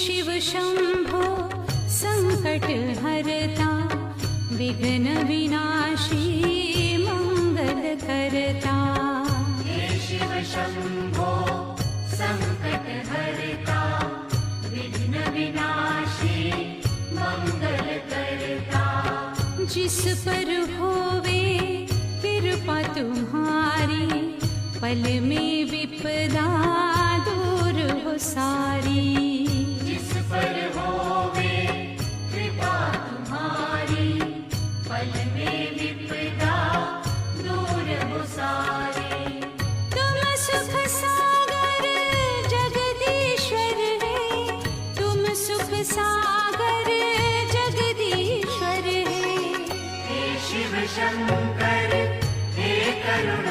शिव शंभो संकट हरता, विघ्न विनाशी मंगल करता। हे शिव शंभो संकट हरता, विघ्न विनाशी मंगल करता। जिस पर होवे कृपा तुम्हारी, पल में विपदा दूर हो सारी। जिस पर होवे कृपा तुम्हारी, पल में विपदा दूर हो सारी। तुम सुख सागर जगदीश्वर है, तुम सुख सागर जगदीश्वर है। हे शिव शंकर हे करुणा